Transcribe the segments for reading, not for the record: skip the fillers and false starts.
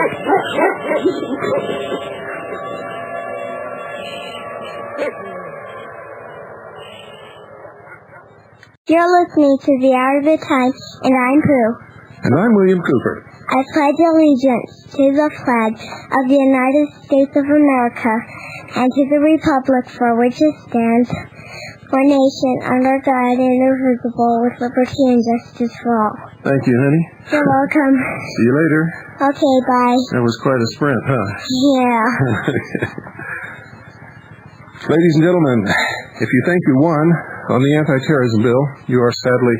You're listening to The Hour of the Time, and I'm Prue. And I'm William Cooper. I pledge allegiance to the flag of the United States of America and to the republic for which it stands, one nation, under God, indivisible, with liberty and justice for all. Thank you, honey. You're welcome. See you later. Okay, bye. That was quite a sprint, huh? Yeah. Ladies and gentlemen, if you think you won on the Anti-Terrorism bill, you are sadly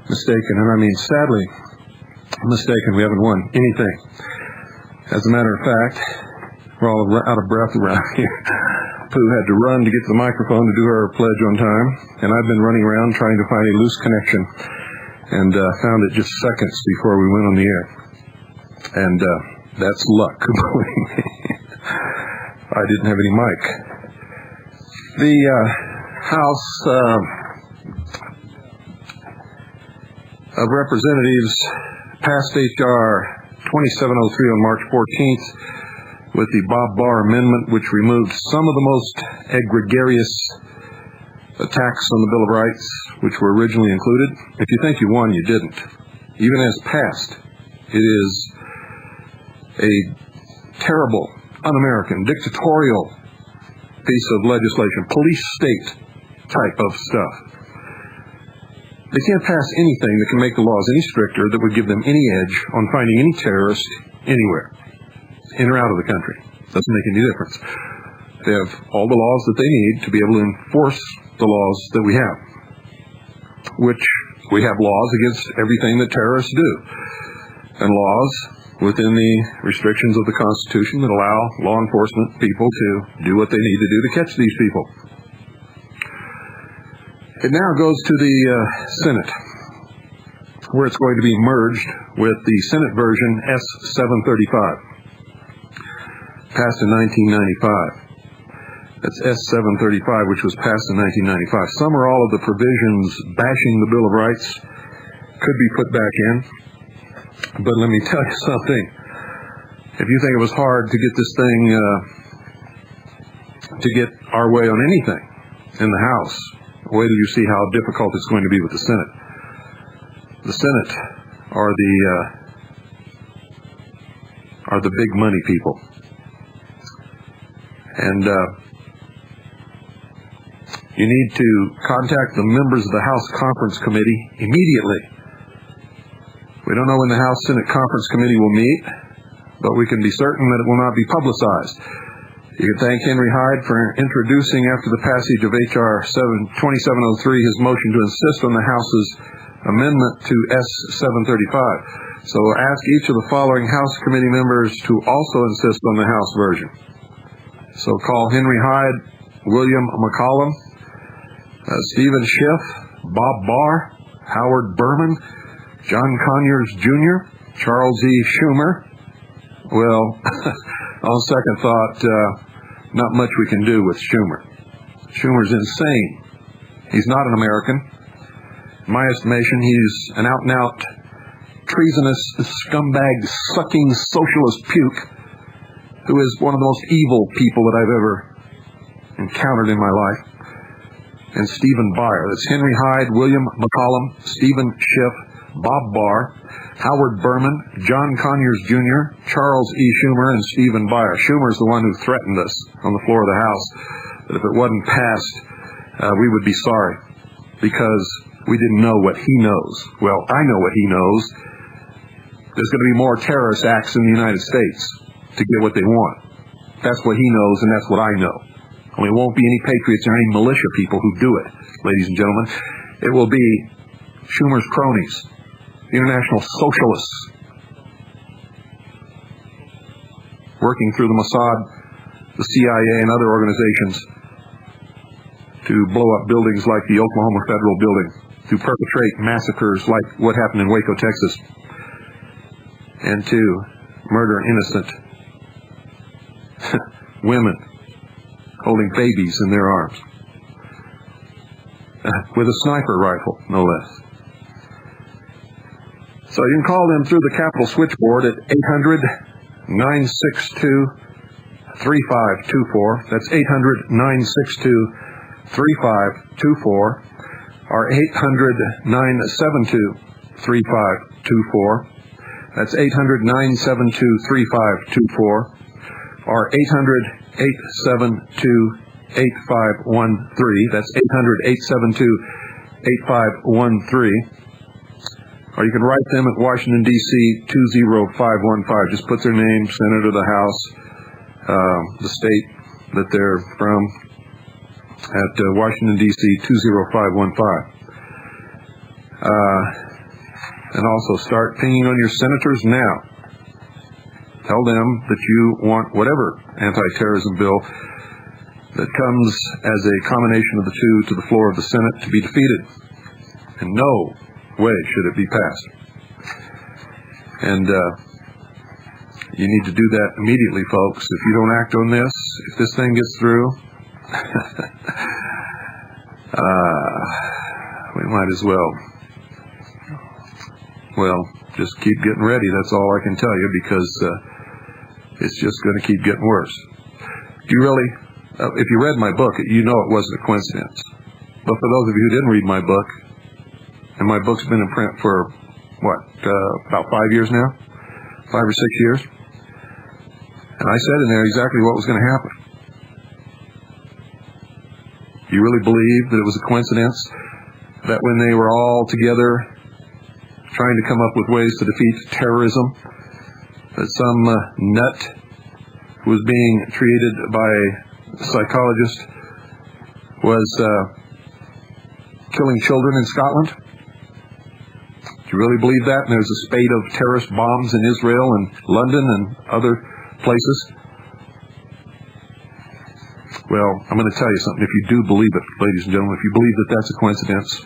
mistaken. And I mean sadly mistaken. We haven't won anything. As a matter of fact, we're all out of breath around here. Pooh had to run to get to the microphone to do her pledge on time, and I've been running around trying to find a loose connection, and found it just seconds before we went on the air. And that's luck, believe me. I didn't have any mic. The House of Representatives passed H.R. 2703 on March 14th with the Bob Barr Amendment, which removed some of the most egregious attacks on the Bill of Rights, which were originally included. If you think you won, you didn't. Even as passed, it is a terrible, un-American, dictatorial piece of legislation, police state type of stuff. They can't pass anything that can make the laws any stricter that would give them any edge on finding any terrorist anywhere, in or out of the country. Doesn't make any difference. They have all the laws that they need to be able to enforce the laws that we have, which we have laws against everything that terrorists do, and laws within the restrictions of the Constitution that allow law enforcement people to do what they need to do to catch these people. It now goes to the Senate, where it's going to be merged with the Senate version S-735, passed in 1995. That's S-735, which was passed in 1995. Some or all of the provisions bashing the Bill of Rights could be put back in. But let me tell you something. If you think it was hard to get this thing, to get our way on anything in the House, wait till you see how difficult it's going to be with the Senate. The Senate are the big money people. And you need to contact the members of the House Conference Committee immediately. We don't know when the House Senate Conference Committee will meet, but we can be certain that it will not be publicized. You can thank Henry Hyde for introducing, after the passage of H.R. 2703, his motion to insist on the House's amendment to S-735. So ask each of the following House committee members to also insist on the House version. So call Henry Hyde, William McCollum, Stephen Schiff, Bob Barr, Howard Berman, John Conyers Jr., Charles E. Schumer. Well, on second thought, not much we can do with Schumer. Schumer's insane. He's not an American. In my estimation, he's an out-and-out treasonous, scumbag, sucking socialist puke who is one of the most evil people that I've ever encountered in my life. And Stephen Beyer. That's Henry Hyde, William McCollum, Stephen Schiff, Bob Barr, Howard Berman, John Conyers Jr., Charles E. Schumer, and Stephen Beyer. Schumer's the one who threatened us on the floor of the House that if it wasn't passed, we would be sorry because we didn't know what he knows. Well, I know what he knows. There's going to be more terrorist acts in the United States to get what they want. That's what he knows, and that's what I know. Only it won't be any patriots or any militia people who do it, ladies and gentlemen. It will be Schumer's cronies, the international socialists, working through the Mossad, the CIA, and other organizations to blow up buildings like the Oklahoma Federal Building, to perpetrate massacres like what happened in Waco, Texas, and to murder innocent women holding babies in their arms with a sniper rifle, no less. So you can call them through the Capitol switchboard at 800-962-3524. That's 800-962-3524. Or 800-972-3524. That's 800-972-3524. Or 800-872-8513. That's 800-872-8513. Or you can write them at Washington, D.C., 20515. Just put their name, Senator, the House, the state that they're from, at Washington, D.C., 20515. And also start pinging on your senators now. Tell them that you want whatever anti-terrorism bill that comes as a combination of the two to the floor of the Senate to be defeated. And no way should it be passed. And you need to do that immediately, folks. If you don't act on this, if this thing gets through, we might as well just keep getting ready. That's all I can tell you, because it's just going to keep getting worse. If you read my book, you know it wasn't a coincidence. But for those of you who didn't read my book, and my book's been in print for, about 5 years now? 5 or 6 years? And I said in there exactly what was going to happen. You really believe that it was a coincidence that when they were all together trying to come up with ways to defeat terrorism, that some nut who was being treated by a psychologist was killing children in Scotland? Do you really believe that? And there's a spate of terrorist bombs in Israel and London and other places? Well, I'm going to tell you something. If you do believe it, ladies and gentlemen, if you believe that that's a coincidence,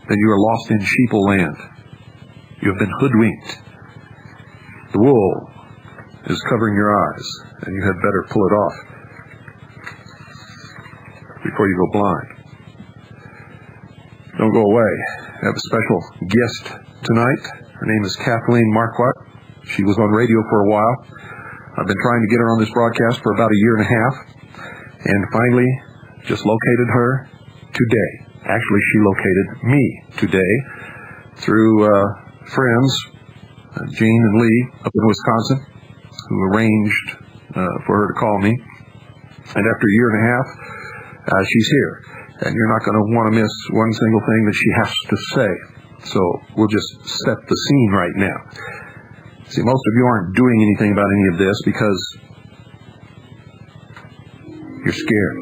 then you are lost in sheeple land. You have been hoodwinked. The wool is covering your eyes, and you had better pull it off before you go blind. Don't go away. I have a special guest tonight. Her name is Kathleen Marquardt. She was on radio for a while. I've been trying to get her on this broadcast for about a year and a half, and finally just located her today. Actually, she located me today through friends, Gene and Lee up in Wisconsin, who arranged for her to call me. And after a year and a half, she's here. And you're not going to want to miss one single thing that she has to say. So we'll just set the scene right now. See, most of you aren't doing anything about any of this because you're scared.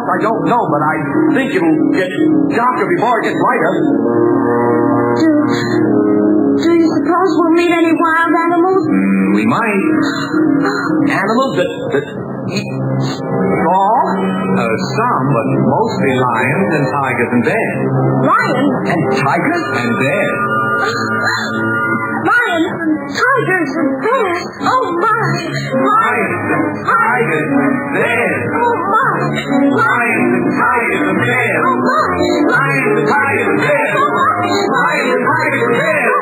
I don't know, but I think it'll get darker before it gets lighter. Do you suppose we'll meet any wild animals? We might. Animals that eat raw? Some, but mostly lions and tigers and bears. Lions? And tigers and bears. Lions and tigers and bears? Oh, my! Lions and tigers and bears. Oh, my! Lions and tigers and bears. Oh, my! Lions and tigers and bears. Oh, my! Lions and tigers and bears.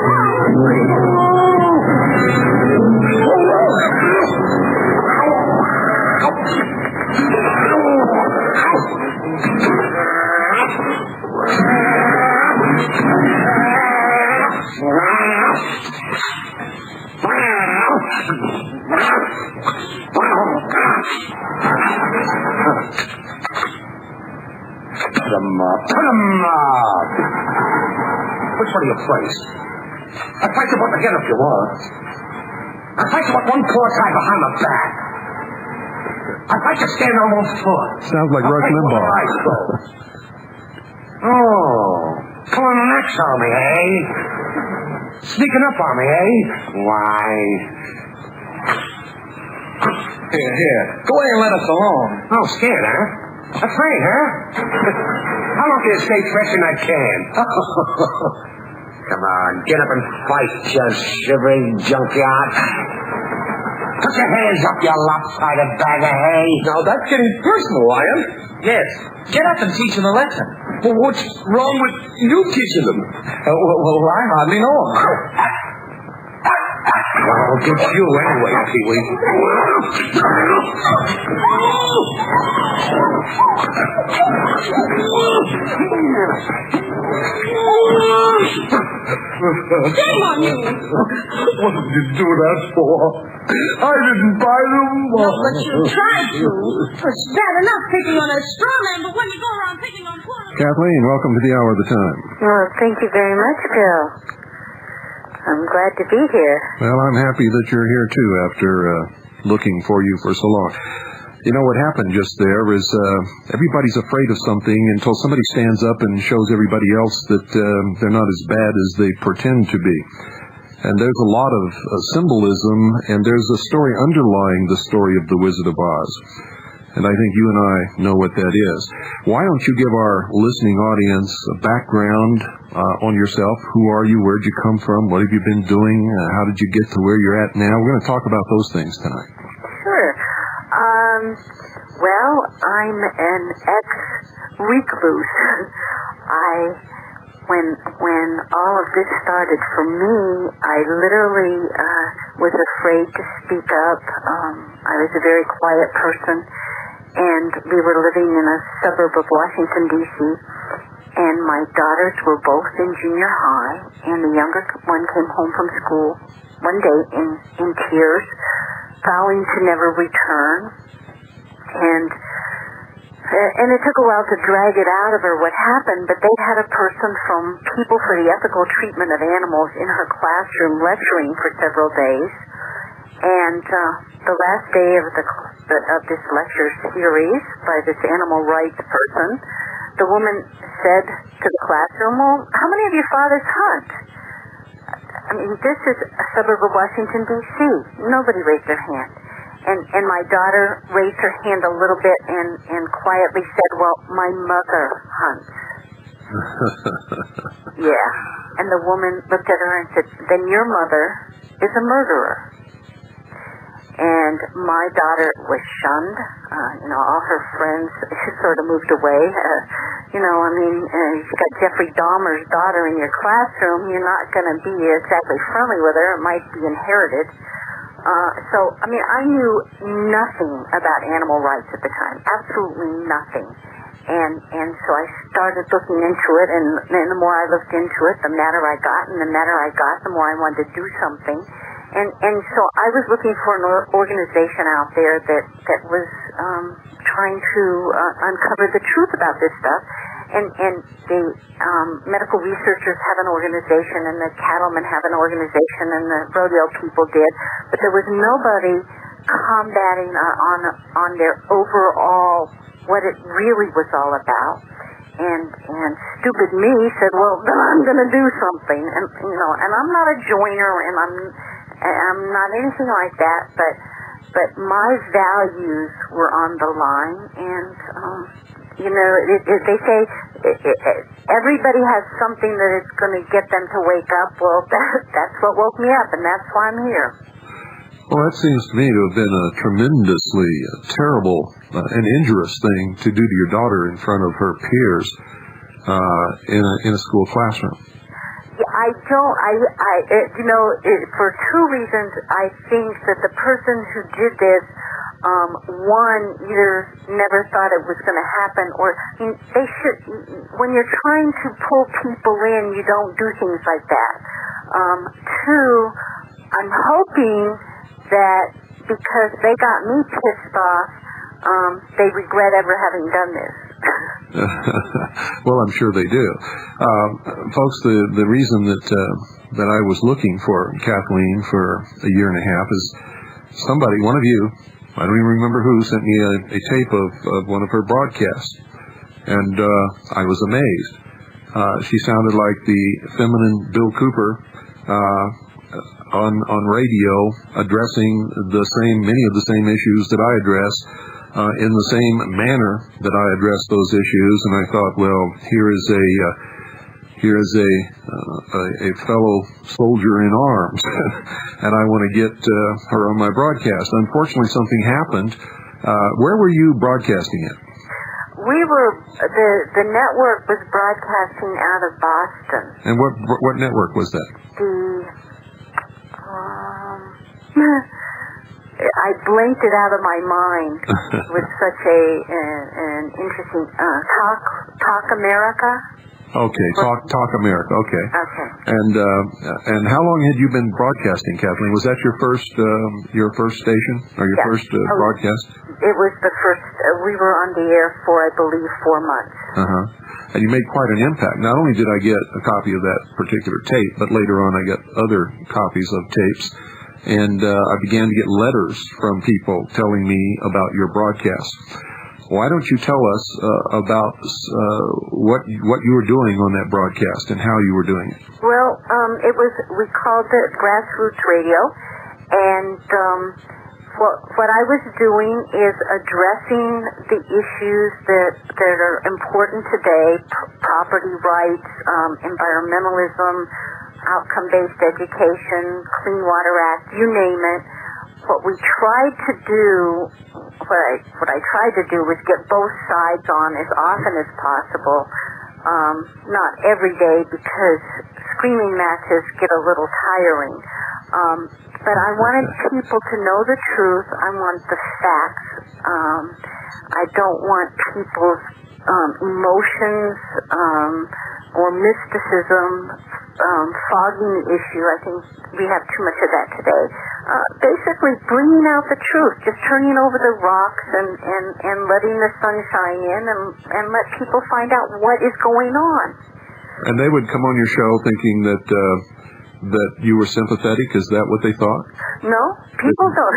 Put 'em up. Which one are you place? I'll fight you about the head if you want. I'll fight you about one poor guy behind the back. I'll fight you stand on one foot. Sounds like Rush Limbaugh. Oh, pulling an axe on me, eh? Sneaking up on me, eh? Why? Here. Go away and let us alone. Oh, scared, huh? Afraid, huh? How long can you stay fresh in that can? Come on, get up and fight, you shivering junkyard. Put your hands up, you lopsided bag of hay. Now, that's getting personal, Lion. Yes. Get up and teach them a lesson. Well, what's wrong with you teaching them? Well, I hardly know them. I'll get you anyway, Pee-wee. Shame on you. What did you do that for? I didn't buy them. No, but you tried to. It's bad enough picking on a straw man, but when you go around picking on poor... Kathleen, welcome to the Hour of the Time. Well, thank you very much, Bill. I'm glad to be here. Well, I'm happy that you're here, too, after looking for you for so long. You know, what happened just there is everybody's afraid of something until somebody stands up and shows everybody else that they're not as bad as they pretend to be. And there's a lot of symbolism, and there's a story underlying the story of the Wizard of Oz. And I think you and I know what that is. Why don't you give our listening audience a background on yourself? Who are you? Where'd you come from? What have you been doing? How did you get to where you're at now? We're going to talk about those things tonight. Sure. Well, I'm an ex-recluse. When all of this started for me, I literally was afraid to speak up. I was a very quiet person, and we were living in a suburb of Washington, D.C., and my daughters were both in junior high, and the younger one came home from school one day in tears, vowing to never return. And it took a while to drag it out of her what happened, but they had a person from People for the Ethical Treatment of Animals in her classroom lecturing for several days. And the last day of this lecture series by this animal rights person, the woman said to the classroom, well, how many of your fathers hunt? I mean, this is a suburb of Washington, D.C. Nobody raised their hand. And my daughter raised her hand a little bit and quietly said, well, my mother hunts. Yeah. And the woman looked at her and said, then your mother is a murderer. And my daughter was shunned. All her friends sort of moved away. You've got Jeffrey Dahmer's daughter in your classroom. You're not going to be exactly friendly with her. It might be inherited. I knew nothing about animal rights at the time, absolutely nothing. And so I started looking into it, and the more I looked into it, the madder I got, and the madder I got, the more I wanted to do something. And so I was looking for an organization out there that was trying to uncover the truth about this stuff. And the medical researchers have an organization, and the cattlemen have an organization, and the rodeo people did, but there was nobody combating on their overall what it really was all about. And stupid me said, well, then I'm going to do something, and I'm not a joiner, and I'm not anything like that, but my values were on the line, and they say everybody has something that is going to get them to wake up. Well, that's what woke me up, and that's why I'm here. Well, that seems to me to have been a tremendously terrible and injurious thing to do to your daughter in front of her peers in a school classroom. I don't. For two reasons, I think that the person who did this, one, either never thought it was going to happen, or they should. When you're trying to pull people in, you don't do things like that. Two, I'm hoping that because they got me pissed off, they regret ever having done this. Well, I'm sure they do. Folks, the reason that I was looking for Kathleen for a year and a half is somebody, one of you, I don't even remember who, sent me a tape of one of her broadcasts, and I was amazed. She sounded like the feminine Bill Cooper. on radio addressing many of the same issues that I address in the same manner that I address those issues, and I thought, well, here is a fellow soldier in arms, and I want to get her on my broadcast. Unfortunately, something happened. Where were you broadcasting it? The network was broadcasting out of Boston. And what network was that? I blanked it out of my mind with such an interesting Talk America. Okay, Talk America. Okay. Okay. And how long had you been broadcasting, Kathleen? Was that your first station or your first broadcast? It was the first. We were on the air for, I believe, 4 months. And you made quite an impact. Not only did I get a copy of that particular tape, but later on I got other copies of tapes, and I began to get letters from people telling me about your broadcast. Why don't you tell us about what you were doing on that broadcast and how you were doing it? Well, we called it grassroots radio, and what I was doing is addressing the issues that are important today: property rights, environmentalism, outcome-based education, Clean Water Act, you name it. What I tried to do was get both sides on as often as possible. Not every day, because screaming matches get a little tiring. But I wanted people to know the truth. I want the facts. I don't want people's emotions or mysticism fogging the issue. I think we have too much of that today. Basically bringing out the truth, just turning over the rocks and letting the sun shine in and let people find out what is going on. And they would come on your show thinking that you were sympathetic. Is that what they thought? No, people don't.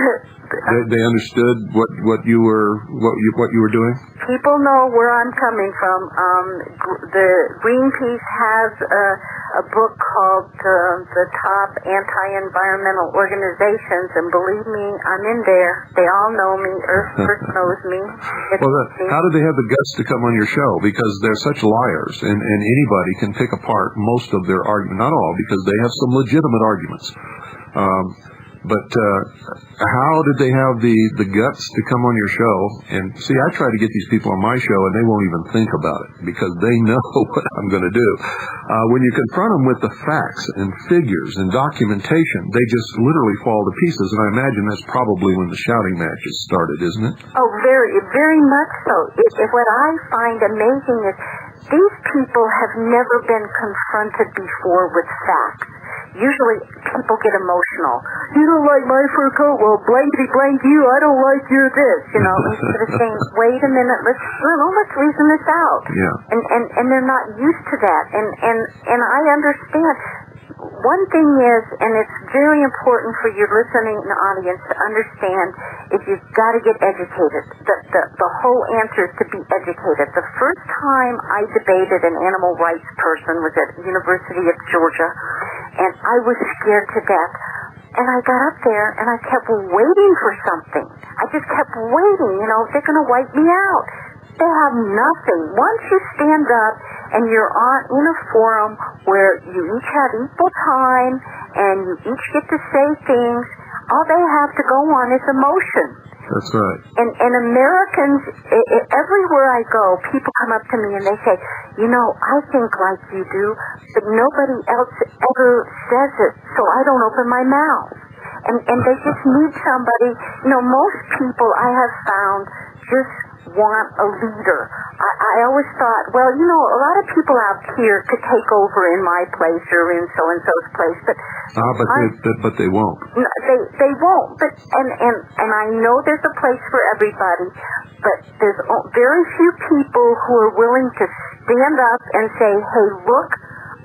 They understood what you were doing. People know where I'm coming from. The Greenpeace has a book called The Top Anti-Environmental Organizations, and believe me, I'm in there. They all know me. Earth First knows me. How did they have the guts to come on your show? Because they're such liars, and anybody can pick apart most of their argument. Not all, because they have some legitimate arguments. But how did they have the guts to come on your show? And see, I try to get these people on my show, and they won't even think about it because they know what I'm going to do. When you confront them with the facts and figures and documentation, they just literally fall to pieces. And I imagine that's probably when the shouting matches started, isn't it? Oh, very, very much so. What I find amazing is these people have never been confronted before with facts. Usually people get emotional. You don't like my fur coat? Well, blankety blank you. I don't like your this. Instead of saying, wait a minute, let's reason this out. Yeah. And they're not used to that. And I understand. One thing is, and it's very important for your listening audience to understand, is you've got to get educated. The whole answer is to be educated. The first time I debated an animal rights person was at the University of Georgia, and I was scared to death. And I got up there, and I kept waiting for something. I just kept waiting. They're going to wipe me out. They have nothing. Once you stand up and you're in a forum where you each have equal time and you each get to say things, all they have to go on is emotion. That's right. And Americans, everywhere I go, people come up to me and they say, I think like you do, but nobody else ever says it, so I don't open my mouth. And they just need somebody. Most people I have found just want a leader. I always thought, a lot of people out here could take over in my place or in so-and-so's place, but they won't. They won't. But and I know there's a place for everybody, but there's very few people who are willing to stand up and say, hey, look,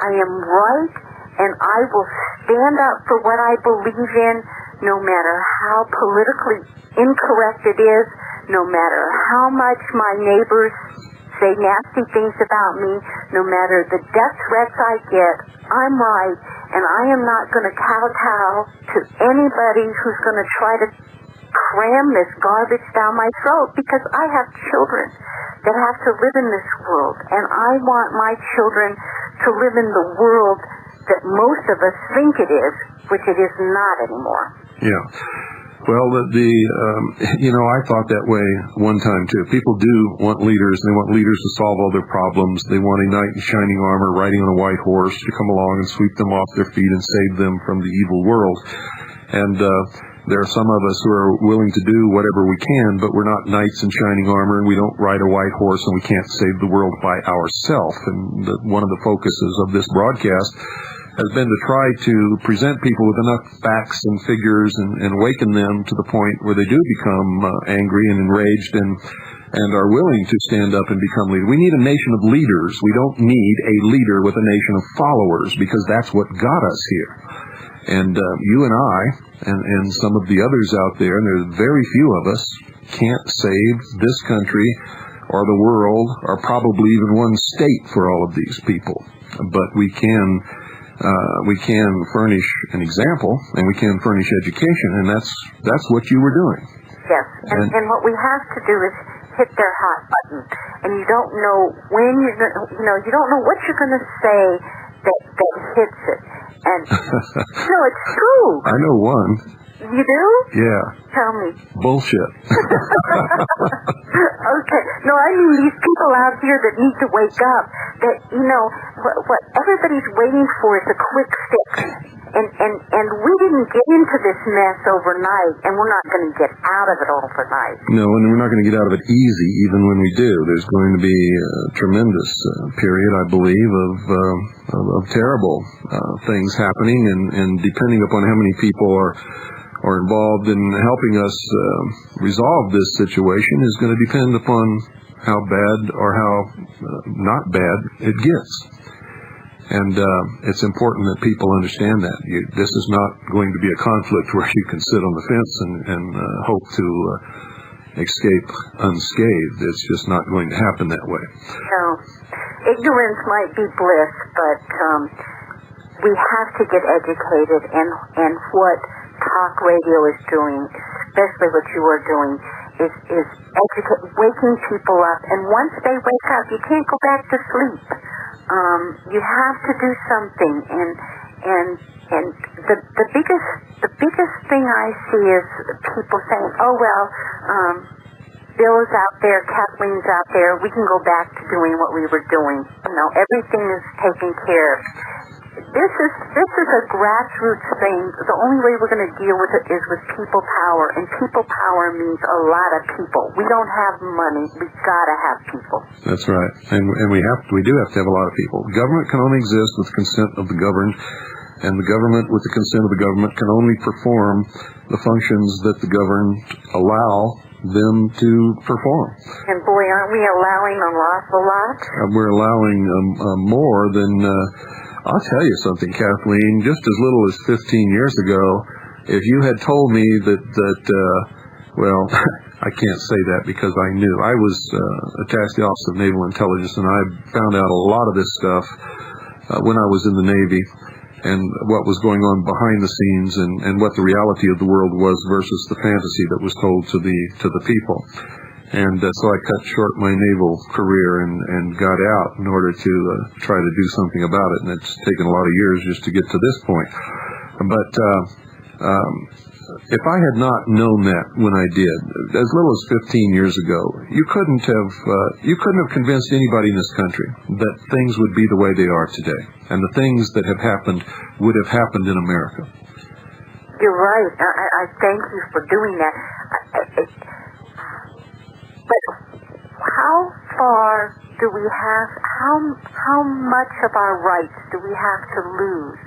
I am right, and I will stand up for what I believe in, no matter how politically incorrect it is, no matter how much my neighbors say nasty things about me, no matter the death threats I get, I'm right, and I am not going to kowtow to anybody who's going to try to cram this garbage down my throat, because I have children that have to live in this world, and I want my children to live in the world that most of us think it is, which it is not anymore. Yeah. Well, I thought that way one time too. People do want leaders. They want leaders to solve all their problems. They want a knight in shining armor riding on a white horse to come along and sweep them off their feet and save them from the evil world. And there are some of us who are willing to do whatever we can, but we're not knights in shining armor, and we don't ride a white horse, and we can't save the world by ourselves. And one of the focuses of this broadcast has been to try to present people with enough facts and figures and awaken them to the point where they do become angry and enraged and are willing to stand up and become leaders. We need a nation of leaders. We don't need a leader with a nation of followers, because that's what got us here. And you and I and some of the others out there, and there's very few of us, can't save this country or the world or probably even one state for all of these people. But we can furnish an example, and we can furnish education, and that's what you were doing. Yes, and what we have to do is hit their hot button, and you don't know when you don't know what you're going to say that hits it. And no, it's true. I know one. You do? Yeah. Tell me. Bullshit. Okay. No, I mean these people out here that need to wake up. That what everybody's waiting for is a quick fix. And we didn't get into this mess overnight, and we're not going to get out of it overnight. No, and we're not going to get out of it easy, even when we do. There's going to be a tremendous period, I believe, of terrible things happening, and depending upon how many people are involved in helping us resolve this situation is going to depend upon how bad or how not bad it gets. And it's important that people understand that. This is not going to be a conflict where you can sit on the fence and hope to escape unscathed. It's just not going to happen that way. No. Ignorance might be bliss, but we have to get educated, and what talk radio is doing, especially what you are doing, is waking people up. And once they wake up, you can't go back to sleep. You have to do something, and the biggest thing I see is people saying, "Oh well, Bill is out there, Kathleen's out there. We can go back to doing what we were doing. Everything is taken care of." This is a grassroots thing. The only way we're going to deal with it is with people power, and people power means a lot of people. We don't have money. We've got to have people. That's right, and we do have to have a lot of people. Government can only exist with the consent of the governed, and the government, with the consent of the government, can only perform the functions that the governed allow them to perform. And boy, aren't we allowing an awful lot? We're allowing more than. I'll tell you something, Kathleen. Just as little as 15 years ago, if you had told me that well, I can't say that because I knew. I was attached to the Office of Naval Intelligence, and I found out a lot of this stuff when I was in the Navy, and what was going on behind the scenes, and what the reality of the world was versus the fantasy that was told to the people. And so I cut short my naval career and got out in order to try to do something about it. And it's taken a lot of years just to get to this point. But if I had not known that when I did, as little as 15 years ago, you couldn't have convinced anybody in this country that things would be the way they are today, and the things that have happened would have happened in America. You're right. I thank you for doing that. But how far do we have, how much of our rights do we have to lose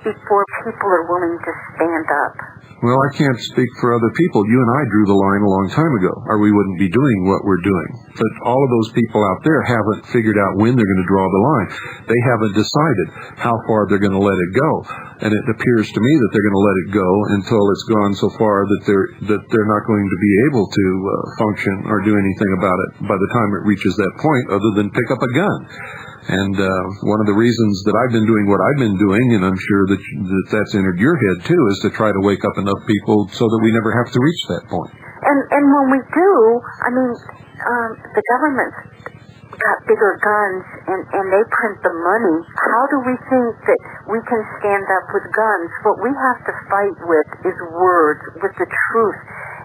before people are willing to stand up? Well, I can't speak for other people. You and I drew the line a long time ago, or we wouldn't be doing what we're doing. But all of those people out there haven't figured out when they're going to draw the line. They haven't decided how far they're going to let it go. And it appears to me that they're going to let it go until it's gone so far that they're not going to be able to function or do anything about it by the time it reaches that point, other than pick up a gun. And one of the reasons that I've been doing what I've been doing, and I'm sure that's entered your head too, is to try to wake up enough people so that we never have to reach that point. And when we do, I mean, the government's got bigger guns and they print the money. How do we think that we can stand up with guns? What we have to fight with is words, with the truth.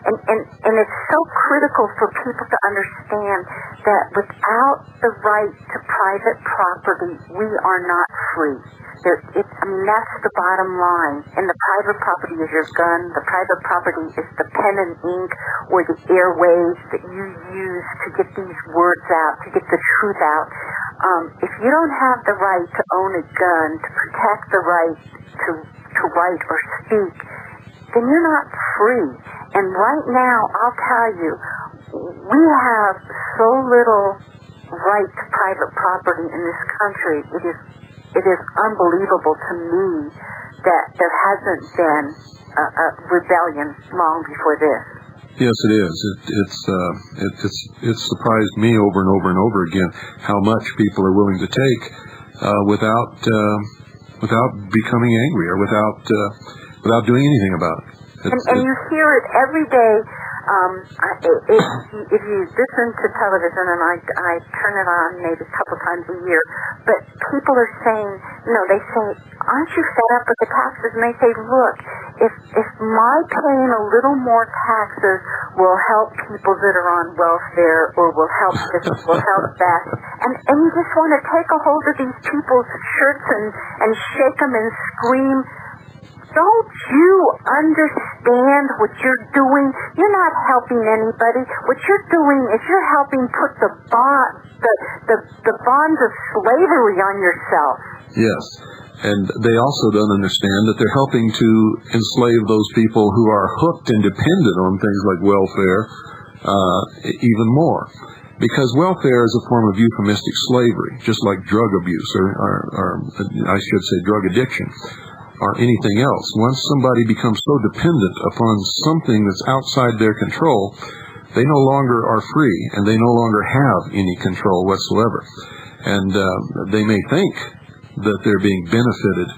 And it's so critical for people to understand that without the right to private property, we are not free. That's the bottom line. And the private property is your gun. The private property is the pen and ink or the airwaves that you use to get these words out, to get the truth out. If you don't have the right to own a gun, to protect the right to write or speak, then you're not free. And right now, I'll tell you, we have so little right to private property in this country. It is unbelievable to me that there hasn't been a rebellion long before this. Yes, it is. It's surprised me over and over and over again how much people are willing to take without becoming angry or without doing anything about it. And you hear it every day. If you listen to television, and I turn it on maybe a couple times a year, but people are saying, they say, aren't you fed up with the taxes? And they say, look, if my paying a little more taxes will help people that are on welfare, or will help this, will help that, and you just want to take a hold of these people's shirts and shake them and scream. Don't you understand what you're doing? You're not helping anybody. What you're doing is you're helping put the bonds of slavery on yourself. Yes, and they also don't understand that they're helping to enslave those people who are hooked and dependent on things like welfare even more. Because welfare is a form of euphemistic slavery, just like drug abuse, or I should say drug addiction, or anything else. Once somebody becomes so dependent upon something that's outside their control, they no longer are free, and they no longer have any control whatsoever. And they may think that they're being benefited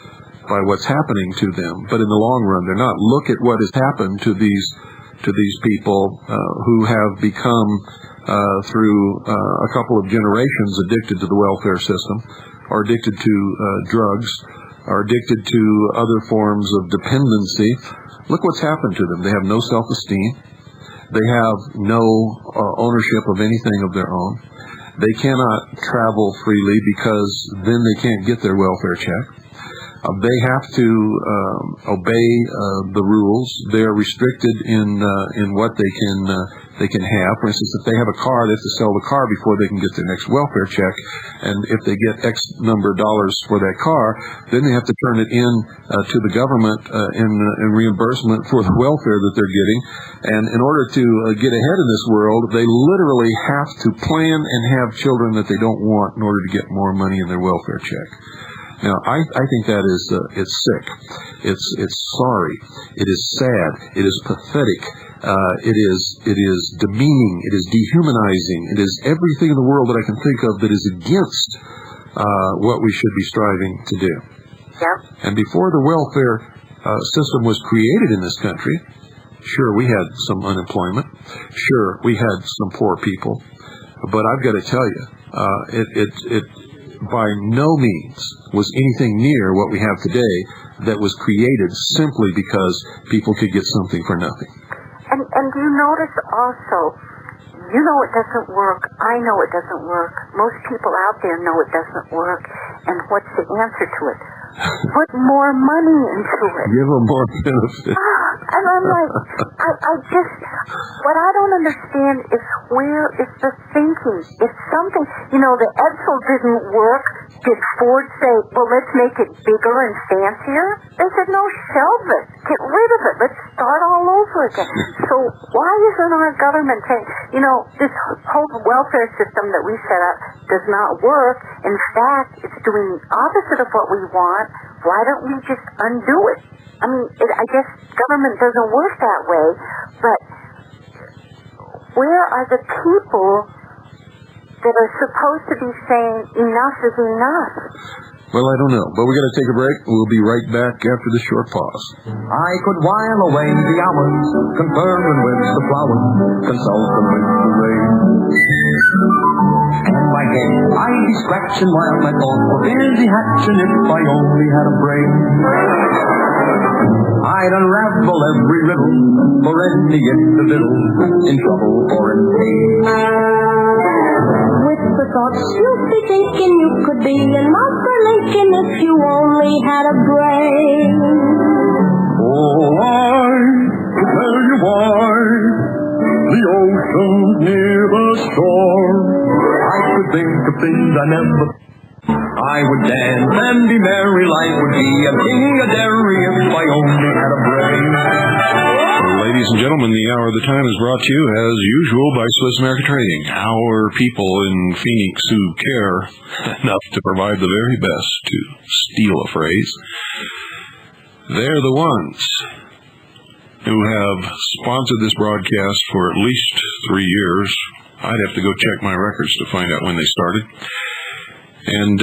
by what's happening to them, but in the long run, they're not. Look at what has happened to these people who have become, through a couple of generations, addicted to the welfare system, or addicted to drugs, are addicted to other forms of dependency. Look what's happened to them. They have no self-esteem. They have no ownership of anything of their own. They cannot travel freely because then they can't get their welfare check. They have to obey the rules. They are restricted in what they can have. For instance, if they have a car, they have to sell the car before they can get their next welfare check. And if they get X number of dollars for that car, then they have to turn it in to the government in reimbursement for the welfare that they're getting. And in order to get ahead in this world, they literally have to plan and have children that they don't want in order to get more money in their welfare check. Now, I think that is it's sick. It's sorry. It is sad. It is pathetic. It is demeaning. It is dehumanizing. It is everything in the world that I can think of that is against what we should be striving to do. Yep. And before the welfare system was created in this country, sure, we had some unemployment. Sure, we had some poor people. But I've got to tell you, it by no means was anything near what we have today that was created simply because people could get something for nothing. And do you notice also, you know it doesn't work, I know it doesn't work, most people out there know it doesn't work, and what's the answer to it? Put more money into it. Give them more benefit. And I'm like, what I don't understand is where is the thinking? If something, the Edsel didn't work, did Ford say, well, let's make it bigger and fancier? They said, no, shelve it. Get rid of it. Let's start all over again. So why isn't our government saying, this whole welfare system that we set up does not work. In fact, it's doing the opposite of what we want. Why don't we just undo it? I mean, I guess government doesn't work that way, but where are the people that are supposed to be saying enough is enough? Well, I don't know, but we're going to take a break. We'll be right back after this short pause. I could while away the hours, conferring with the flowers, consulting with the rain. And my head I'd be scratching while my thoughts were busy hatching if I only had a brain. I'd unravel every riddle for any individual in trouble or in pain. With the thoughts you'd be thinking you could be an Martha Lincoln if you only had a brain. Oh, I could tell you why the ocean's near the shore. I could think of things I never. I would dance and be merry. Life would be a king of dairy if I only had a brain. Ladies and gentlemen, the Hour of the Time is brought to you, as usual, by Swiss America Trading. Our people in Phoenix who care enough to provide the very best, to steal a phrase. They're the ones who have sponsored this broadcast for at least 3 years. I'd have to go check my records to find out when they started. And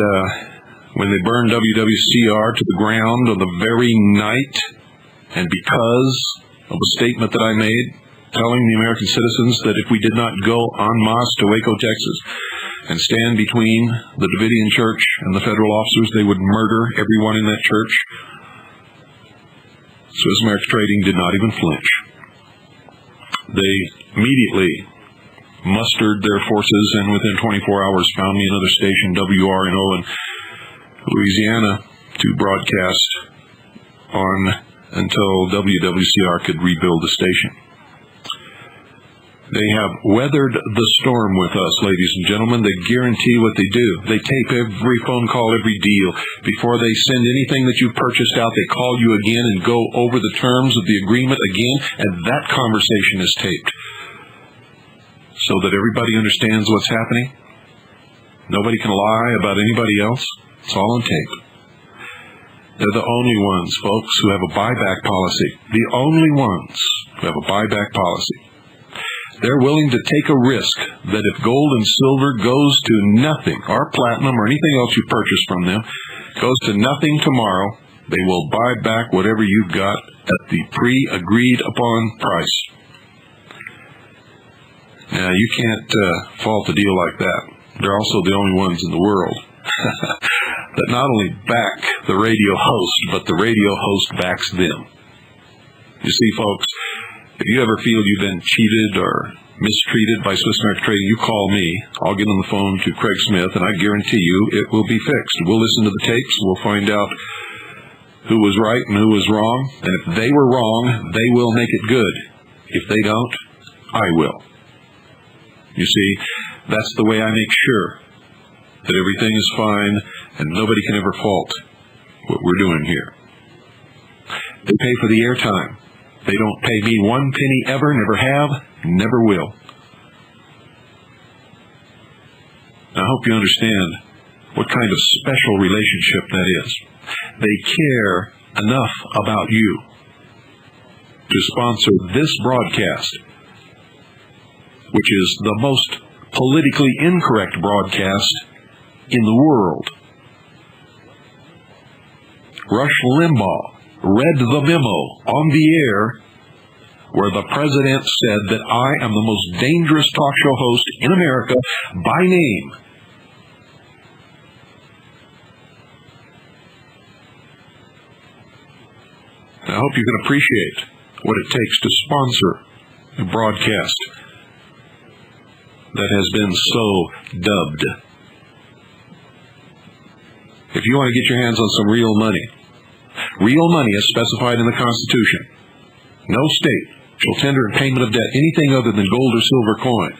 when they burned WWCR to the ground on the very night, and because of a statement that I made telling the American citizens that if we did not go en masse to Waco, Texas, and stand between the Davidian Church and the federal officers, they would murder everyone in that church. Swiss America Trading did not even flinch. They immediately mustered their forces and within 24 hours found me another station, WRNO in Louisiana, to broadcast on until WWCR could rebuild the station. They have weathered the storm with us, ladies and gentlemen. They guarantee what they do. They tape every phone call, every deal. Before they send anything that you purchased out, they call you again and go over the terms of the agreement again, and that conversation is taped so that everybody understands what's happening. Nobody can lie about anybody else. It's all on tape. They're the only ones, folks, who have a buyback policy. The only ones who have a buyback policy. They're willing to take a risk that if gold and silver goes to nothing, or platinum or anything else you purchase from them, goes to nothing tomorrow, they will buy back whatever you've got at the pre-agreed upon price. Now, you can't fault a deal like that. They're also the only ones in the world that not only back the radio host, but the radio host backs them. You see, folks, if you ever feel you've been cheated or mistreated by Swiss America Trading, you call me. I'll get on the phone to Craig Smith, and I guarantee you it will be fixed. We'll listen to the tapes. We'll find out who was right and who was wrong. And if they were wrong, they will make it good. If they don't, I will. You see, that's the way I make sure that everything is fine and nobody can ever fault what we're doing here. They pay for the airtime. They don't pay me one penny ever, never have, never will. I hope you understand what kind of special relationship that is. They care enough about you to sponsor this broadcast, which is the most politically incorrect broadcast in the world. Rush Limbaugh read the memo on the air where the president said that I am the most dangerous talk show host in America by name. I hope you can appreciate what it takes to sponsor a broadcast that has been so dubbed. If you want to get your hands on some real money as specified in the Constitution, no state shall tender in payment of debt anything other than gold or silver coin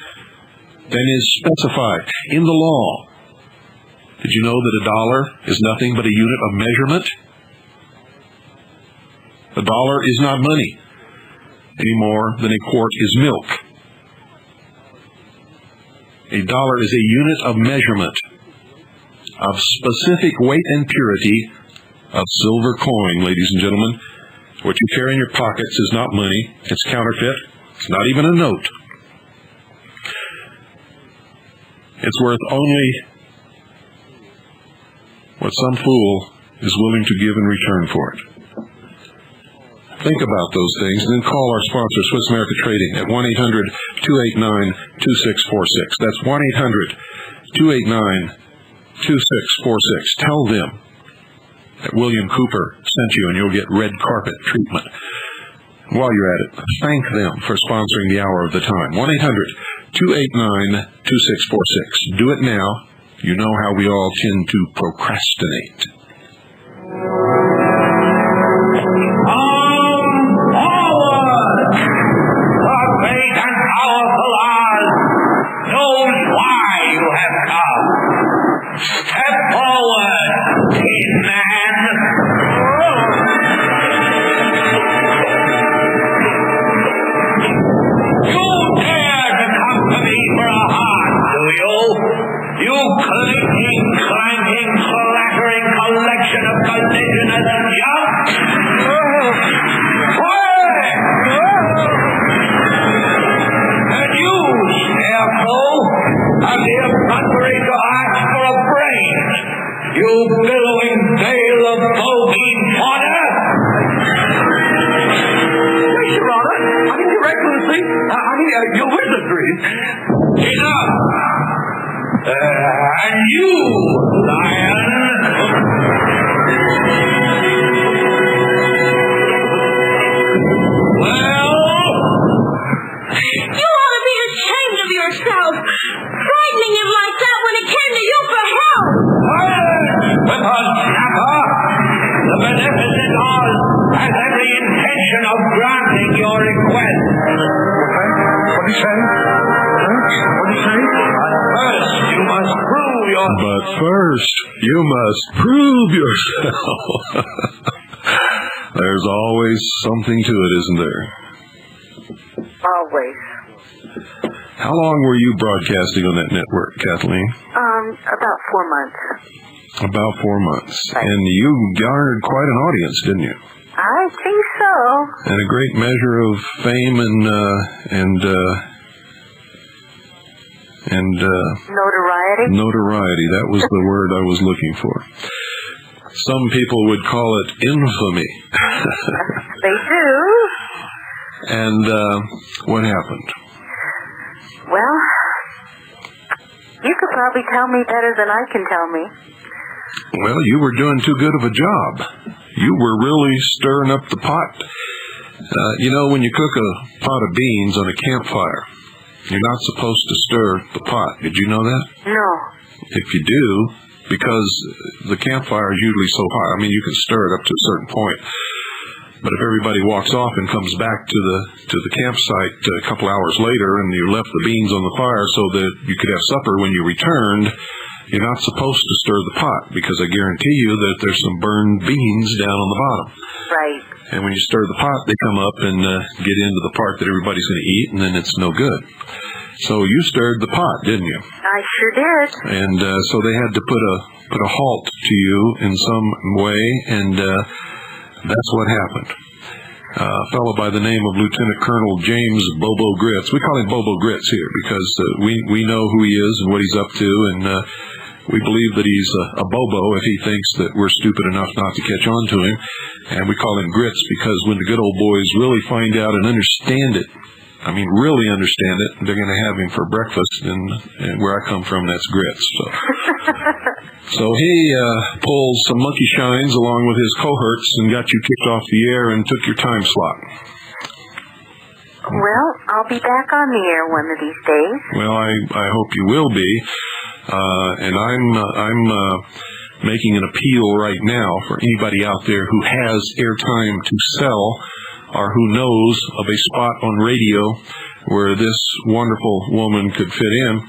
than is specified in the law. Did you know that a dollar is nothing but a unit of measurement? A dollar is not money any more than a quart is milk. A dollar is a unit of measurement of specific weight and purity of silver coin, ladies and gentlemen. What you carry in your pockets is not money. It's counterfeit. It's not even a note. It's worth only what some fool is willing to give in return for it. Think about those things, and then call our sponsor, Swiss America Trading, at 1-800-289-2646. That's 1-800-289-2646. Tell them that William Cooper sent you, and you'll get red carpet treatment. While you're at it, thank them for sponsoring the hour of the time. 1-800-289-2646. Do it now. You know how we all tend to procrastinate. Forward! The great and powerful Oz knows why you have come. Step forward, Tin Man. You dare to come to me for a heart, do you? You clinking, clanking, clattering collection of collisionous junk! And you, Scarecrow, have the effrontery to ask for a brain! You billowing bale of bogey fodder! Yes, Your Honor. I mean, Your Excellency. Your wizardry. Enough! And you, lion! Well? You ought to be ashamed of yourself, frightening him like that when it came to you for help. Whippersnapper! The beneficent Oz has every intention of granting your request. What did he say? What did he say? But first, you must prove yourself. There's always something to it, isn't there? Always. How long were you broadcasting on that network, Kathleen? About 4 months. About 4 months. Right. And you garnered quite an audience, didn't you? I think so. And a great measure of fame and Notoriety? Notoriety. That was the word I was looking for. Some people would call it infamy. They do. And what happened? Well, you could probably tell me better than I can tell me. Well, you were doing too good of a job. You were really stirring up the pot. You know, when you cook a pot of beans on a campfire, you're not supposed to stir the pot. Did you know that? No. If you do, because the campfire is usually so hot, I mean, you can stir it up to a certain point. But if everybody walks off and comes back to the campsite a couple hours later and you left the beans on the fire so that you could have supper when you returned, you're not supposed to stir the pot, because I guarantee you that there's some burned beans down on the bottom. Right. And when you stir the pot, they come up and get into the part that everybody's going to eat, and then it's no good. So you stirred the pot, didn't you? I sure did. And so they had to put a halt to you in some way, and that's what happened. A fellow by the name of Lieutenant Colonel James Bobo Grits. We call him Bobo Grits here because we know who he is and what he's up to, and we believe that he's a bobo if he thinks that we're stupid enough not to catch on to him. And we call him Grits because when the good old boys really find out and understand it, I mean really understand it, they're going to have him for breakfast, and where I come from, that's Grits. So he pulled some monkey shines along with his cohorts and got you kicked off the air and took your time slot. Well, I'll be back on the air one of these days. Well, I hope you will be. And I'm making an appeal right now for anybody out there who has airtime to sell or who knows of a spot on radio where this wonderful woman could fit in,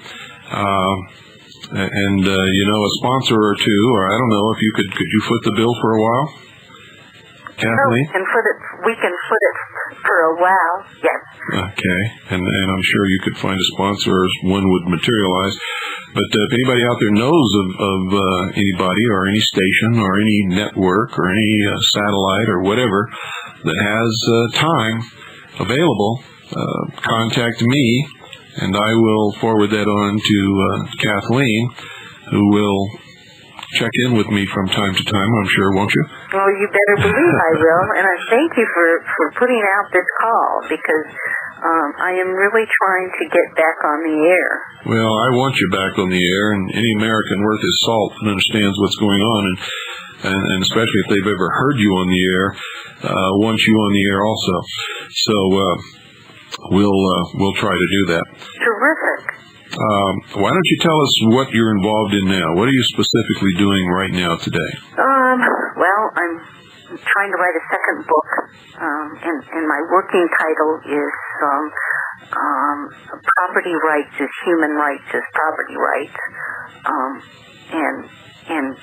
and a sponsor or two, or I don't know if you could you foot the bill for a while, Kathleen? We can foot it for a while, yes. Okay, and I'm sure you could find a sponsor as one would materialize. But if anybody out there knows of anybody or any station or any network or any satellite or whatever that has time available, contact me, and I will forward that on to Kathleen, who will check in with me from time to time, I'm sure, won't you? Well, you better believe I will, and I thank you for putting out this call, because I am really trying to get back on the air. Well, I want you back on the air, and any American worth his salt understands what's going on, and especially if they've ever heard you on the air, wants you on the air also. So we'll try to do that. Terrific. Why don't you tell us what you're involved in now? What are you specifically doing right now today? Well, I'm trying to write a second book, and my working title is Property Rights is Human Rights is Property Rights, and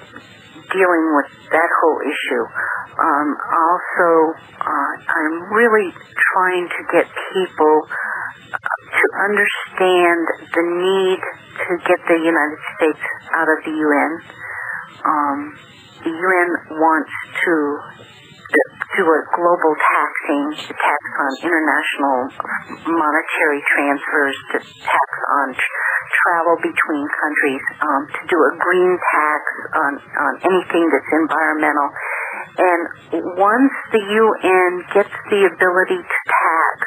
dealing with that whole issue. I'm really trying to get people to understand the need to get the United States out of the UN. The UN wants to do a global tax on international monetary transfers, to tax on travel between countries, to do a green tax on anything that's environmental. And once the UN gets the ability to tax,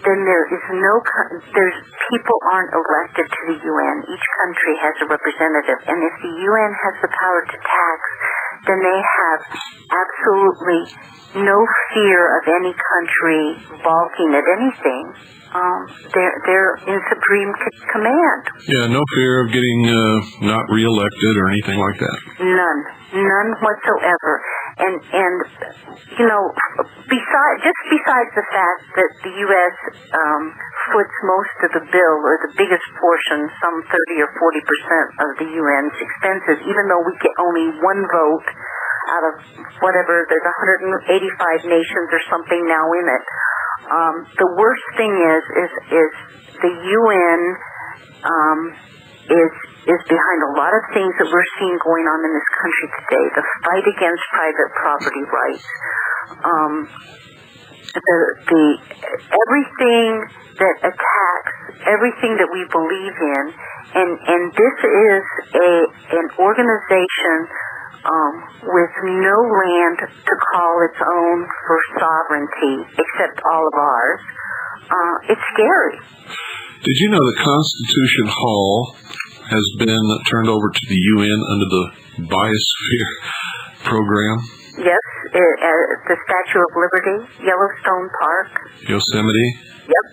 then there's people aren't elected to the UN. Each country has a representative, and if the UN has the power to tax, then they have absolutely no fear of any country balking at anything. They're in supreme command. Yeah, no fear of getting not reelected or anything like that. None whatsoever. And besides the fact that the U.S. foots most of the bill, or the biggest portion, some 30 or 40% of the UN's expenses, even though we get only one vote out of whatever, there's 185 nations or something now in it. The worst thing is the UN is behind a lot of things that we're seeing going on in this country today. The fight against private property rights, everything that attacks everything that we believe in, and this is an organization with no land to call its own for sovereignty, except all of ours. It's scary. Did you know the Constitution Hall has been turned over to the UN under the Biosphere program? Yes, the Statue of Liberty, Yellowstone Park. Yosemite? Yep.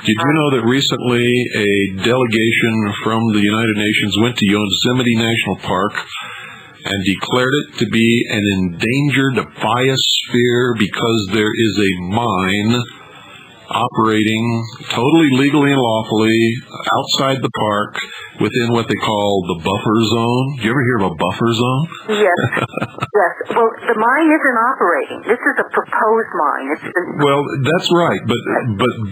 Did you know that recently a delegation from the United Nations went to Yosemite National Park and declared it to be an endangered biosphere because there is a mine operating totally legally and lawfully outside the park within what they call the buffer zone? Do you ever hear of a buffer zone? Yes. Yes. Well, the mine isn't operating. This is a proposed mine. Well, that's right. But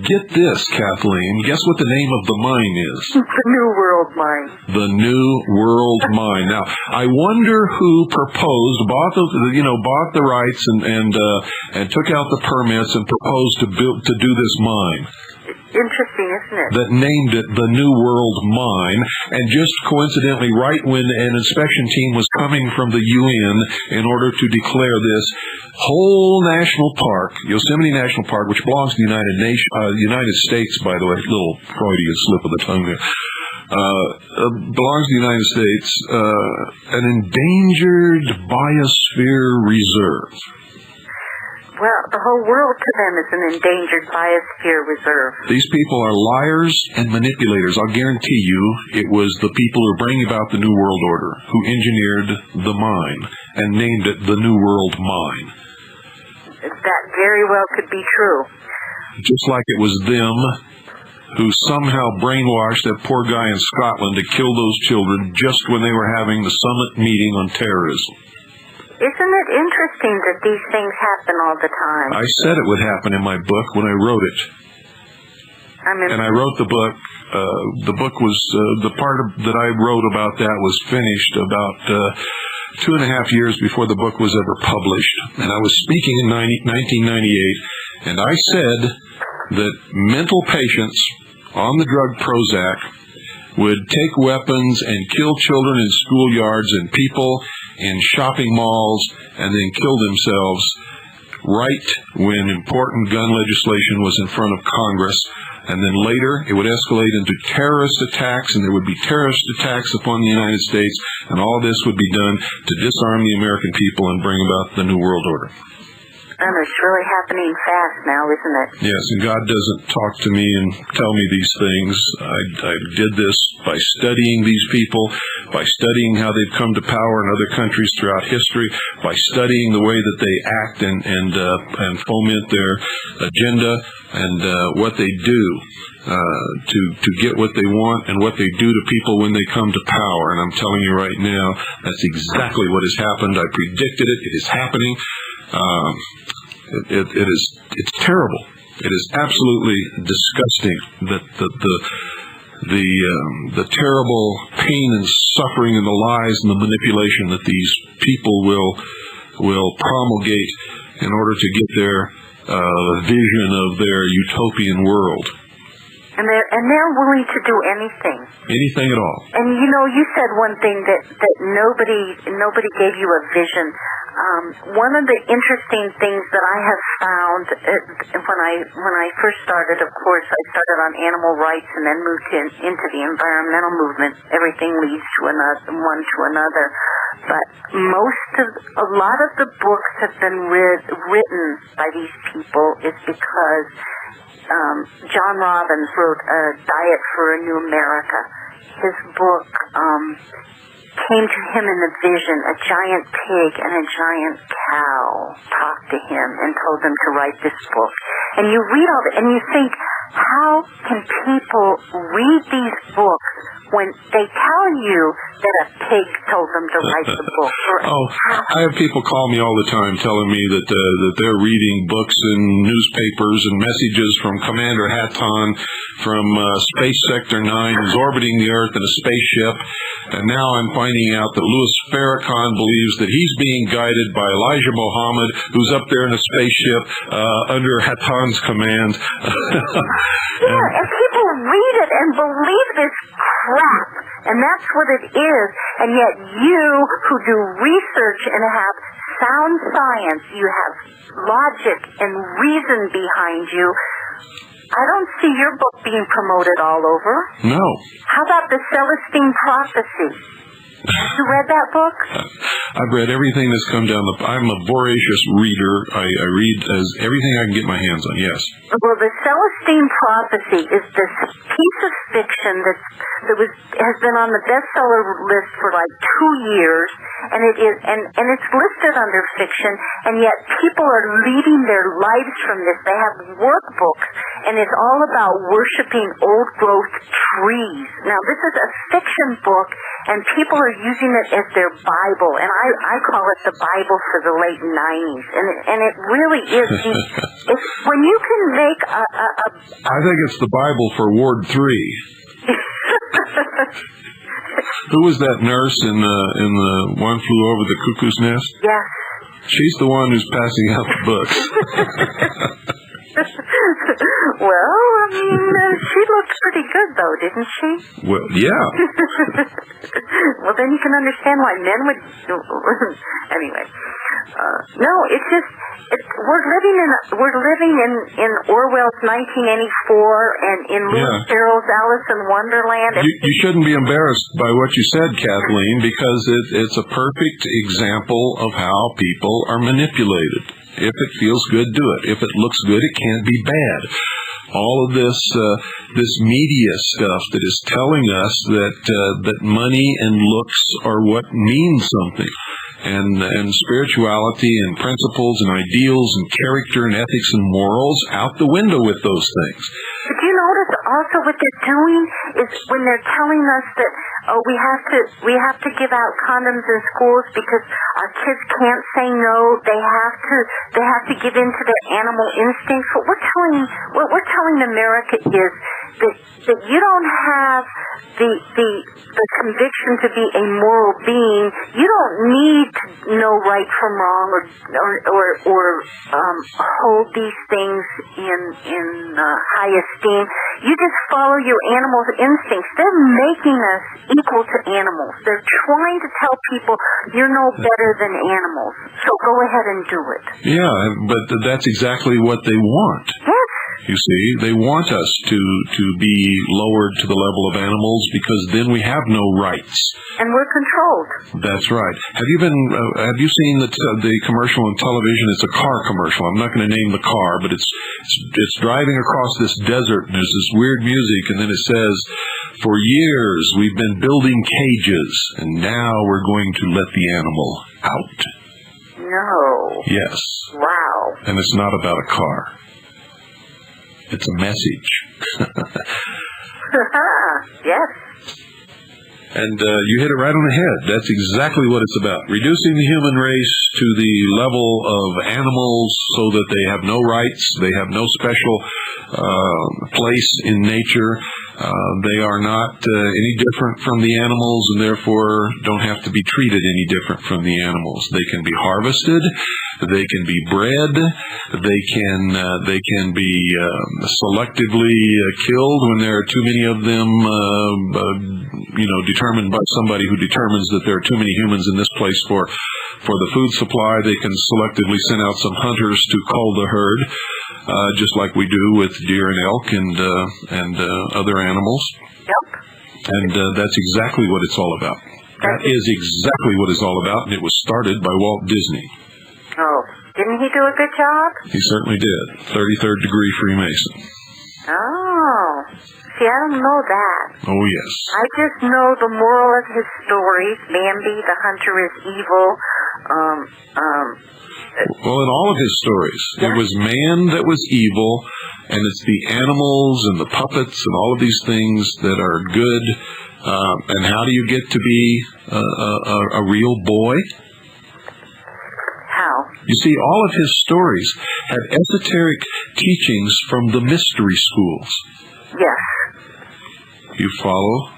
get this, Kathleen. Guess what the name of the mine is? The New World Mine. The New World Mine. Now, I wonder who bought the rights and took out the permits and proposed to do this mine. Interesting, isn't it? That named it the New World Mine, and just coincidentally, right when an inspection team was coming from the UN in order to declare this whole national park, Yosemite National Park, which belongs to the United States, by the way, little Freudian slip of the tongue there, belongs to the United States, an endangered biosphere reserve. Well, the whole world to them is an endangered biosphere reserve. These people are liars and manipulators. I'll guarantee you it was the people who are bringing about the New World Order who engineered the mine and named it the New World Mine. that very well could be true. Just like it was them who somehow brainwashed that poor guy in Scotland to kill those children just when they were having the summit meeting on terrorism. Isn't it interesting that these things happen all the time? I said it would happen in my book when I wrote it. And I wrote the book. The book was, the part that I wrote about that was finished about 2.5 years before the book was ever published. And I was speaking in 1998, and I said that mental patients on the drug Prozac would take weapons and kill children in schoolyards and people in shopping malls and then kill themselves right when important gun legislation was in front of Congress. And then later it would escalate into terrorist attacks, and there would be terrorist attacks upon the United States, and all this would be done to disarm the American people and bring about the New World Order. And it's really happening fast now, isn't it? Yes, and God doesn't talk to me and tell me these things. I did this by studying these people, by studying how they've come to power in other countries throughout history, by studying the way that they act and foment their agenda and what they do to get what they want and what they do to people when they come to power. And I'm telling you right now, that's exactly what has happened. I predicted it. It is happening. It's terrible. It is absolutely disgusting that the terrible pain and suffering and the lies and the manipulation that these people will promulgate in order to get their vision of their utopian world. And they're willing to do anything. Anything at all. And you said one thing that nobody gave you a vision. One of the interesting things that I have found when I first started, of course, I started on animal rights and then moved into the environmental movement. Everything leads to one to another. But a lot of the books have been written by these people is because John Robbins wrote A Diet for a New America. His book came to him in a vision. A giant pig and a giant cow talked to him and told him to write this book. And you read all that and you think, how can people read these books when they tell you that a pig told them to write the book? I have people call me all the time telling me that they're reading books and newspapers and messages from Commander Hatton from Space Sector 9, who's orbiting the Earth in a spaceship. And now I'm finding out that Louis Farrakhan believes that he's being guided by Elijah Muhammad, who's up there in a spaceship under Hatton's command. And people read it and believe this crap, and that's what it is. And yet you, who do research and have sound science, you have logic and reason behind you, I don't see your book being promoted all over. No. How about the Celestine Prophecy? You read that book? I've read everything that's come down I'm a voracious reader. I read everything I can get my hands on, yes. Well, the Celestine Prophecy is this piece of fiction that has been on the bestseller list for like 2 years, and it's listed under fiction, and yet people are leading their lives from this. They have workbooks, and it's all about worshiping old growth trees. Now, this is a fiction book, and people are using it as their Bible, and I call it the Bible for the late 90s, and it really is. It's when you can make I think it's the Bible for Ward 3. Who was that nurse in the One Flew Over the Cuckoo's Nest? Yes. She's the one who's passing out the books. Well, I mean, she looked pretty good, though, didn't she? Well, yeah. Well, then you can understand why men would... Anyway. No, it's just... We're living in Orwell's 1984 and in Lewis Carroll's Alice in Wonderland. You shouldn't be embarrassed by what you said, Kathleen, because it's a perfect example of how people are manipulated. If it feels good, do it. If it looks good, it can't be bad. All of this media stuff that is telling us that money and looks are what means something. and spirituality and principles and ideals and character and ethics and morals out the window with those things. But you notice also what they're doing is when they're telling us that we have to give out condoms in schools because our kids can't say no. They have to give in to their animal instincts. What we're telling America is that you don't have the conviction to be a moral being. You don't need to know right from wrong or hold these things in high esteem. You just follow your animal instincts. They're making us equal to animals. They're trying to tell people you're no better than animals. So go ahead and do it. Yeah, but that's exactly what they want. Yes. You see, they want us to be lowered to the level of animals because then we have no rights. And we're controlled. That's right. Have you seen the commercial on television? It's a car commercial. I'm not going to name the car, but it's driving across this desert, and there's this weird music, and then it says, "For years we've been building cages, and now we're going to let the animal out." No. Yes. Wow. And it's not about a car. It's a message. Yes. And you hit it right on the head. That's exactly what it's about. Reducing the human race to the level of animals so that they have no rights, they have no special place in nature. They are not any different from the animals and therefore don't have to be treated any different from the animals. They can be harvested. They can be bred. They can be selectively killed when there are too many of them, determined by somebody who determines that there are too many humans in this place for the food supply. They can selectively send out some hunters to cull the herd, just like we do with deer and elk and other animals. Yep. And that's exactly what it's all about. That is exactly what it's all about, and it was started by Walt Disney. Oh, didn't he do a good job? He certainly did. 33rd degree Freemason. Oh, see, I don't know that. Oh, yes. I just know the moral of his stories. Bambi, the hunter, is evil. Well, in all of his stories, it was man that was evil, and it's the animals and the puppets and all of these things that are good. And how do you get to be a real boy? How? You see, all of his stories have esoteric teachings from the mystery schools. Yes. You follow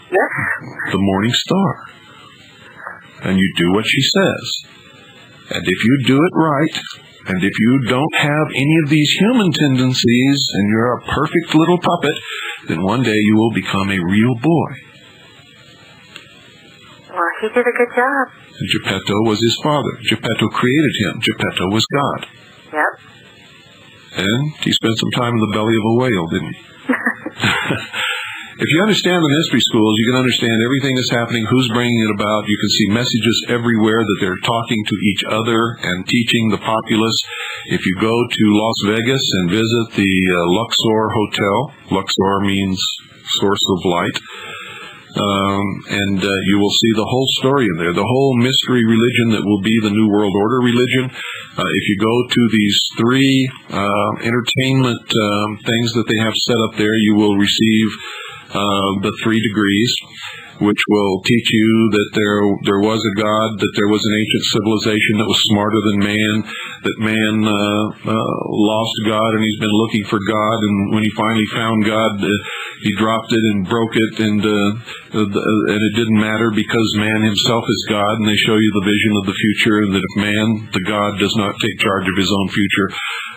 the morning star, and you do what she says. And if you do it right, and if you don't have any of these human tendencies, and you're a perfect little puppet, then one day you will become a real boy. Well, he did a good job. And Geppetto was his father. Geppetto created him. Geppetto was God. Yep. And he spent some time in the belly of a whale, didn't he? If you understand the mystery schools, you can understand everything that's happening, who's bringing it about. You can see messages everywhere that they're talking to each other and teaching the populace. If you go to Las Vegas and visit the Luxor Hotel, Luxor means source of light, and you will see the whole story in there, the whole mystery religion that will be the New World Order religion. If you go to these three entertainment things that they have set up there, you will receive the 3 degrees, which will teach you that there was a God, that there was an ancient civilization that was smarter than man, that man lost God and he's been looking for God, and when he finally found God, he dropped it and broke it, and it didn't matter because man himself is God, and they show you the vision of the future, and that if man, the God, does not take charge of his own future,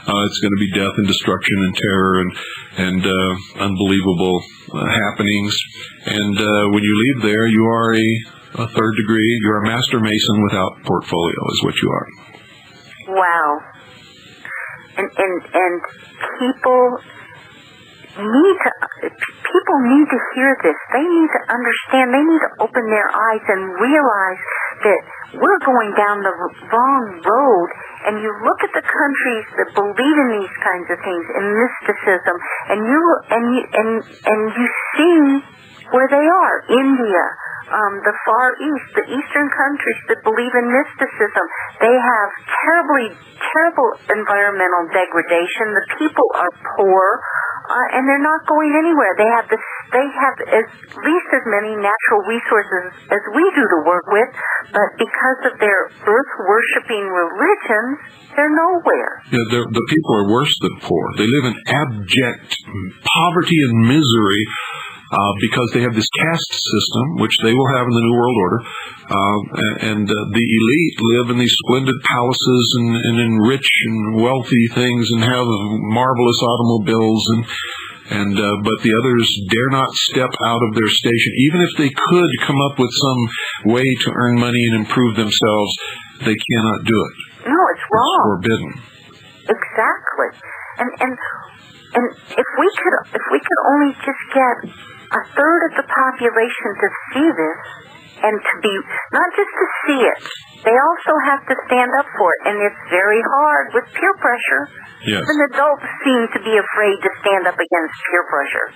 it's going to be death and destruction and terror and unbelievable happenings. And when you leave there, you are a 3rd degree. You're a master mason without portfolio, is what you are. Wow. And people need to hear this. They need to understand. They need to open their eyes and realize that we're going down the wrong road. And you look at the countries that believe in these kinds of things, in mysticism, and you see where they are. India, the Far East, the Eastern countries that believe in mysticism. They have terrible environmental degradation. The people are poor, and they're not going anywhere. They have at least as many natural resources as we do to work with, but because of their earth-worshipping religions, they're nowhere. Yeah, the people are worse than poor. They live in abject poverty and misery because they have this caste system, which they will have in the New World Order, and the elite live in these splendid palaces and in rich and wealthy things and have marvelous automobiles, but the others dare not step out of their station. Even if they could come up with some way to earn money and improve themselves, they cannot do it. No, it's wrong. It's forbidden. Exactly. And if we could only just get a third of the population to see this, and to be, not just to see it, they also have to stand up for it, and it's very hard with peer pressure. Yes. Even adults seem to be afraid to stand up against peer pressure.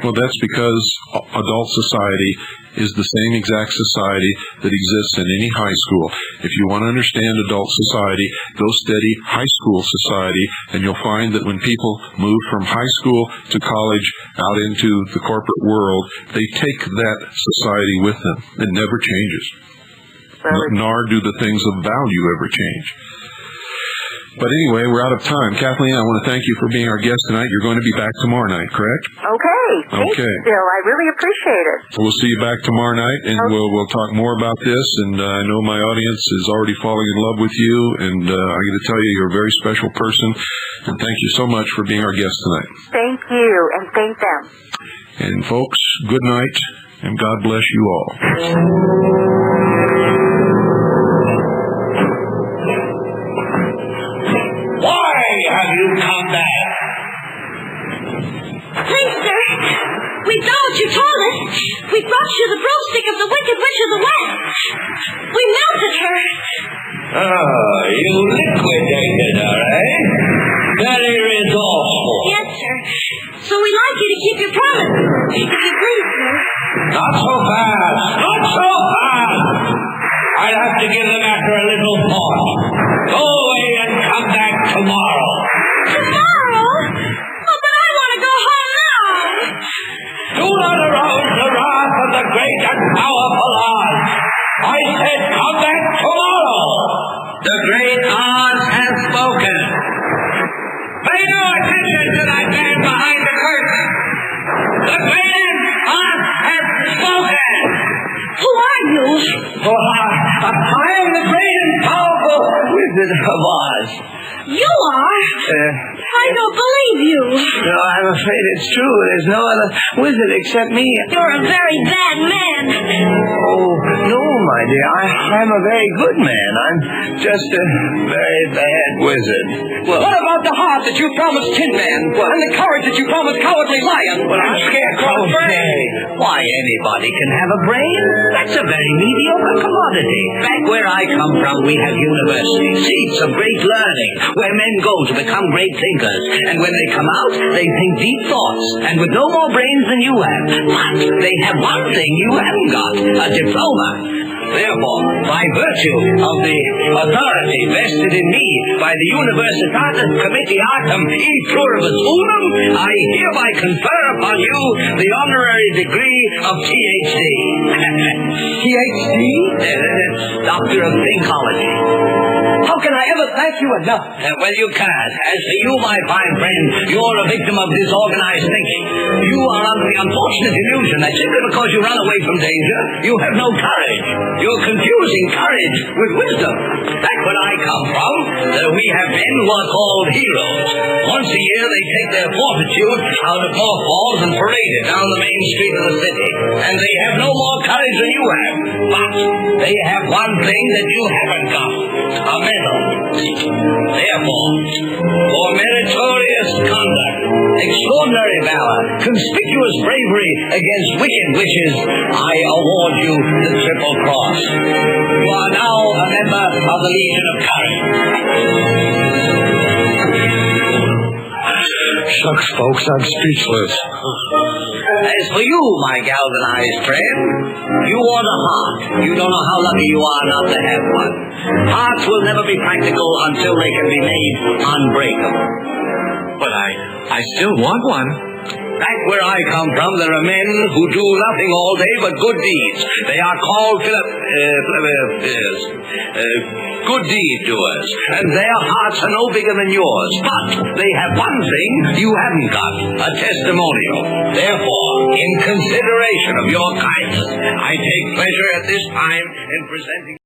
Well, that's because adult society is the same exact society that exists in any high school. If you want to understand adult society, go study high school society, and you'll find that when people move from high school to college out into the corporate world, they take that society with them. It never changes. Nor do the things of value ever change. But anyway, we're out of time. Kathleen, I want to thank you for being our guest tonight. You're going to be back tomorrow night, correct? Okay. Thank you, Bill. I really appreciate it. So we'll see you back tomorrow night, and we'll talk more about this. And I know my audience is already falling in love with you, and I'm going to tell you you're a very special person. And thank you so much for being our guest tonight. Thank you, and thank them. And folks, good night, and God bless you all. Why have you come back? Please, sir, we've done what you told us. We brought you the broomstick of the Wicked Witch of the West. We melted her. Oh, you liquidated her, eh? Very resourceful. Yes, sir. So we'd like you to keep your promise. If you please, sir. Not so fast. Not so fast. I'll have to give the matter a little thought. Go away and come back tomorrow. Tomorrow? Oh, but I want to go home now. Do not arouse the wrath of the great and powerful Oz. I said come back tomorrow. The great Oz has spoken. Pay no attention to that man behind the curtain. The great Oz has spoken. Who are you? Oh, I am the great and powerful Wizard of Oz. You are? I don't believe you. No, I'm afraid it's true. There's no other wizard except me. You're a very bad man. Oh, no, my dear. I'm a very good man. I'm just a very bad wizard. Well, what about the heart that you promised Tin Man? And the courage that you promised Cowardly Lion? Well, I'm Scarecrow's brain. Why, anybody can have a brain. That's a very mediocre commodity. Back where I come from, we have universities, seats of great learning, where men go to become great thinkers. And when they come out, they think deep thoughts, and with no more brains than you have. But they have one thing you haven't got, a diploma. Therefore, by virtue of the authority vested in me by the Universitatis Comitiatum e Pluribus Unum, I hereby confer upon you the honorary degree of Ph.D. PhD? Doctor of Thinkology. How can I ever thank you enough? Well, you can't. As for you, my fine friend, you're a victim of disorganized thinking. You are under the unfortunate illusion that simply because you run away from danger, you have no courage. You're confusing courage with wisdom. That's where I come from. We have men who are called heroes. Once a year, they take their fortitude out of mothballs and parade it down the main street of the city. And they have no more courage than you have. But they have one thing that you haven't got. A medal. Therefore, for meritorious conduct, extraordinary valor, conspicuous bravery against wicked witches, I award you the Triple Cross. You are now a member of the Legion of Courage. Shucks, folks, I'm speechless. As for you, my galvanized friend, you want a heart. You don't know how lucky you are not to have one. Hearts will never be practical until they can be made unbreakable. But I still want one. Back where I come from, there are men who do nothing all day but good deeds. They are called good deed doers, and their hearts are no bigger than yours. But they have one thing you haven't got, a testimonial. Therefore, in consideration of your kindness, I take pleasure at this time in presenting